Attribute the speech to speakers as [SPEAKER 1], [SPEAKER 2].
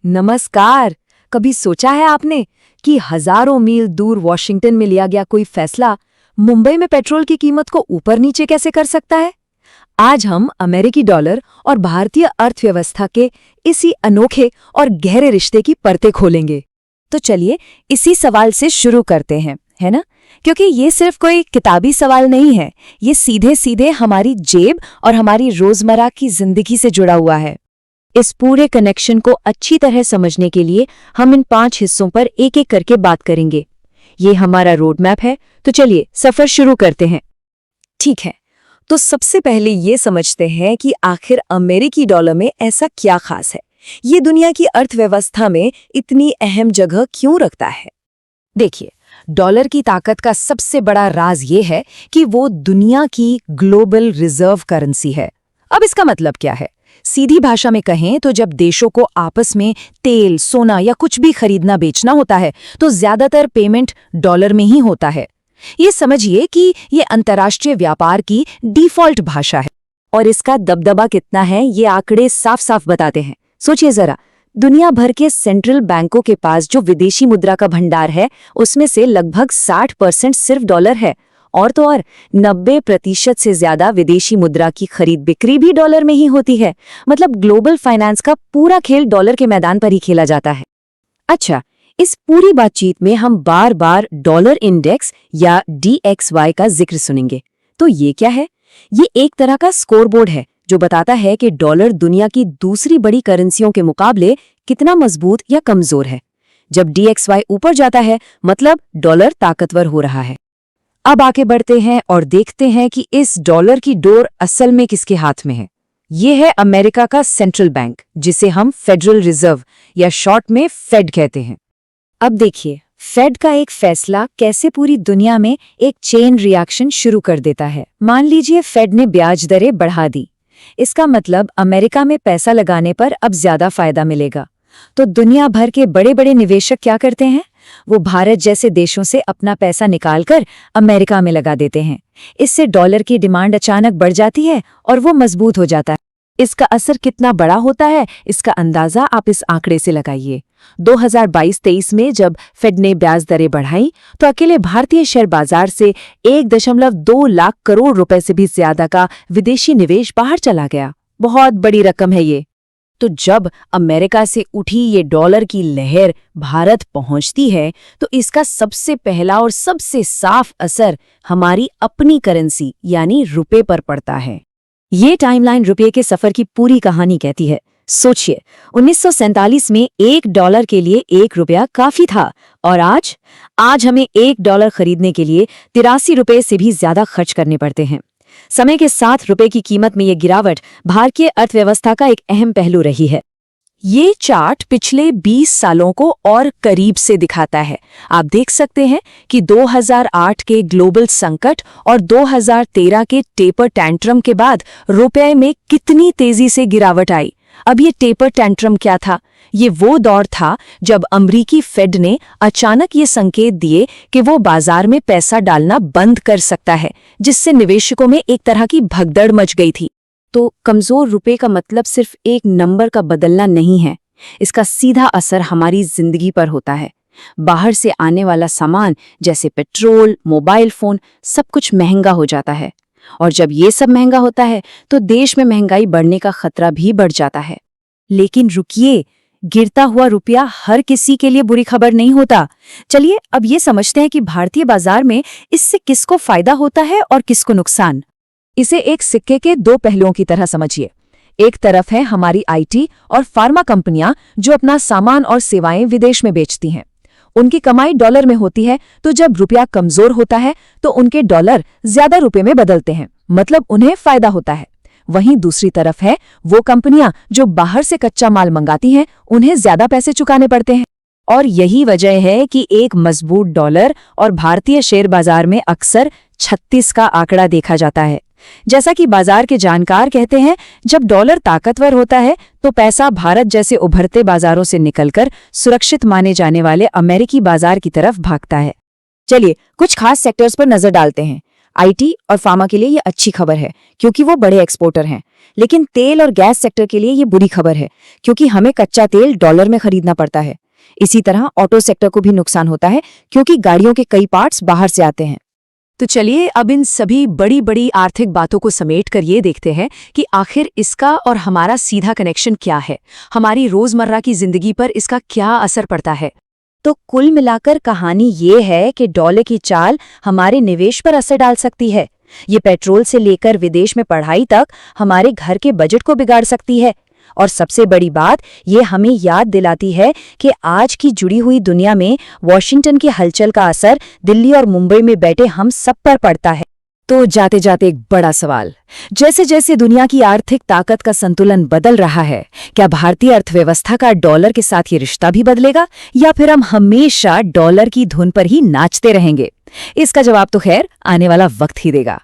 [SPEAKER 1] नमस्कार। कभी सोचा है आपने कि हजारों मील दूर वॉशिंगटन में लिया गया कोई फैसला मुंबई में पेट्रोल की कीमत को ऊपर नीचे कैसे कर सकता है? आज हम अमेरिकी डॉलर और भारतीय अर्थव्यवस्था के इसी अनोखे और गहरे रिश्ते की परतें खोलेंगे।
[SPEAKER 2] तो चलिए इसी सवाल से शुरू करते हैं, है ना? क्योंकि ये सिर्फ कोई किताबी सवाल नहीं है, ये सीधे सीधे हमारी जेब और हमारी रोजमर्रा की जिंदगी से जुड़ा हुआ है। इस पूरे कनेक्शन को अच्छी तरह समझने के लिए हम इन 5 हिस्सों पर एक एक करके बात करेंगे। ये हमारा रोड मैप है, तो चलिए सफर शुरू करते हैं।
[SPEAKER 1] ठीक है, तो सबसे पहले ये समझते हैं कि आखिर अमेरिकी डॉलर में ऐसा क्या खास है, ये दुनिया की अर्थव्यवस्था में इतनी अहम जगह क्यों रखता है।
[SPEAKER 2] देखिए, डॉलर की ताकत का सबसे बड़ा राज ये है कि वो दुनिया की ग्लोबल रिजर्व करेंसी है। अब इसका मतलब क्या है? सीधी भाषा में कहें तो जब देशों को आपस में तेल, सोना या कुछ भी खरीदना बेचना होता है तो ज्यादातर पेमेंट डॉलर में ही होता है। ये समझिए कि ये अंतर्राष्ट्रीय व्यापार की डिफॉल्ट भाषा है। और इसका दबदबा कितना है ये आंकड़े साफ साफ बताते हैं। सोचिए जरा, दुनिया भर के सेंट्रल बैंकों के पास जो विदेशी मुद्रा का भंडार है उसमें से लगभग 60% सिर्फ डॉलर है, और तो और 90% से ज्यादा विदेशी मुद्रा की खरीद बिक्री भी डॉलर में ही होती है। मतलब ग्लोबल फाइनेंस का पूरा खेल डॉलर के मैदान पर ही खेला जाता है। अच्छा, इस पूरी बातचीत में हम बार बार डॉलर इंडेक्स या DXY का जिक्र सुनेंगे। तो ये क्या है? ये एक तरह का स्कोरबोर्ड है जो बताता है कि डॉलर दुनिया की दूसरी बड़ी करेंसियों के मुकाबले कितना मजबूत या कमजोर है। जब DXY ऊपर जाता है मतलब डॉलर ताकतवर हो रहा है। अब आगे बढ़ते हैं और देखते हैं कि इस डॉलर की डोर असल में किसके हाथ में है। ये है अमेरिका का सेंट्रल बैंक, जिसे हम फेडरल रिजर्व या शॉर्ट में फेड कहते हैं। अब देखिए, फेड का एक फैसला कैसे पूरी दुनिया में एक चेन रिएक्शन शुरू कर देता है। मान लीजिए फेड ने ब्याज दरें बढ़ा दी। इसका मतलब अमेरिका में पैसा लगाने पर अब ज्यादा फायदा मिलेगा। तो दुनिया भर के बड़े बड़े निवेशक क्या करते हैं? वो भारत जैसे देशों से अपना पैसा निकालकर अमेरिका में लगा देते हैं। इससे डॉलर की डिमांड अचानक बढ़ जाती है और वो मजबूत हो जाता है। इसका असर कितना बड़ा होता है, इसका अंदाजा आप इस आंकड़े से लगाइए। 2022-23 में जब फेड ने ब्याज दरें बढ़ाई तो अकेले भारतीय शेयर बाजार से 1.2 लाख करोड़ रुपए से भी ज्यादा का विदेशी निवेश बाहर चला गया। बहुत बड़ी रकम है ये। तो जब अमेरिका से उठी ये डॉलर की लहर भारत पहुंचती है तो इसका सबसे पहला और सबसे साफ असर हमारी अपनी करेंसी यानी रुपए पर पड़ता है। ये टाइमलाइन रुपये के सफर की पूरी कहानी कहती है। सोचिए, 1947 में $1 के लिए 1 रुपया काफी था, और आज हमें $1 खरीदने के लिए 83 रुपये से भी ज्यादा खर्च करने पड़ते हैं। समय के साथ रुपए की कीमत में ये गिरावट भारतीय अर्थव्यवस्था का एक अहम पहलू रही है। ये चार्ट पिछले 20 सालों को और करीब से दिखाता है। आप देख सकते हैं कि 2008 के ग्लोबल संकट और 2013 के टेपर टैंट्रम के बाद रुपए में कितनी तेजी से गिरावट आई। अब ये टेपर टैंट्रम क्या था? ये वो दौर था जब अमेरिकी फेड ने अचानक ये संकेत दिए कि वो बाजार में पैसा डालना बंद कर सकता है, जिससे निवेशकों में एक तरह की भगदड़ मच गई थी। तो कमजोर रुपए का मतलब सिर्फ एक नंबर का बदलना नहीं है, इसका सीधा असर हमारी जिंदगी पर होता है। बाहर से आने वाला सामान जैसे पेट्रोल, मोबाइल फोन, सब कुछ महंगा हो जाता है, और जब ये सब महंगा होता है तो देश में महंगाई बढ़ने का खतरा भी बढ़ जाता है। लेकिन रुकिए, गिरता हुआ रुपया हर किसी के लिए बुरी खबर नहीं होता। चलिए अब ये समझते हैं कि भारतीय बाजार में इससे किसको फायदा होता है और किसको नुकसान। इसे एक सिक्के के 2 पहलुओं की तरह समझिए। एक तरफ है हमारी IT और फार्मा कंपनियां जो अपना सामान और सेवाएं विदेश में बेचती हैं। उनकी कमाई डॉलर में होती है, तो जब रुपया कमजोर होता है तो उनके डॉलर ज्यादा रुपए में बदलते हैं, मतलब उन्हें फायदा होता है। वहीं दूसरी तरफ है वो कंपनियां जो बाहर से कच्चा माल मंगाती हैं, उन्हें ज्यादा पैसे चुकाने पड़ते हैं। और यही वजह है कि एक मजबूत डॉलर और भारतीय शेयर बाजार में अक्सर 36 का आंकड़ा देखा जाता है। जैसा कि बाजार के जानकार कहते हैं, जब डॉलर ताकतवर होता है तो पैसा भारत जैसे उभरते बाजारों से निकलकर सुरक्षित माने जाने वाले अमेरिकी बाजार की तरफ भागता है। चलिए कुछ खास सेक्टर्स पर नजर डालते हैं। आईटी और फार्मा के लिए ये अच्छी खबर है क्योंकि वो बड़े एक्सपोर्टर हैं। लेकिन तेल और गैस सेक्टर के लिए ये बुरी खबर है क्योंकि हमें कच्चा तेल डॉलर में खरीदना पड़ता है। इसी तरह ऑटो सेक्टर को भी नुकसान होता है क्योंकि गाड़ियों के कई पार्ट्स बाहर से आते हैं।
[SPEAKER 3] तो चलिए अब इन सभी बड़ी बड़ी आर्थिक बातों को समेट कर ये देखते हैं कि आखिर इसका और हमारा सीधा कनेक्शन क्या है, हमारी रोजमर्रा की जिंदगी पर इसका क्या असर पड़ता है।
[SPEAKER 2] तो कुल मिलाकर कहानी ये है कि डॉलर की चाल हमारे निवेश पर असर डाल सकती है। ये पेट्रोल से लेकर विदेश में पढ़ाई तक हमारे घर के बजट को बिगाड़ सकती है। और सबसे बड़ी बात ये हमें याद दिलाती है कि आज की जुड़ी हुई दुनिया में वॉशिंगटन की हलचल का असर दिल्ली और मुंबई में बैठे हम सब पर पड़ता है।
[SPEAKER 1] तो जाते जाते एक बड़ा सवाल, जैसे जैसे दुनिया की आर्थिक ताकत का संतुलन बदल रहा है, क्या भारतीय अर्थव्यवस्था का डॉलर के साथ ये रिश्ता भी बदलेगा या फिर हम हमेशा डॉलर की धुन पर ही नाचते रहेंगे? इसका जवाब तो खैर आने वाला वक्त ही देगा।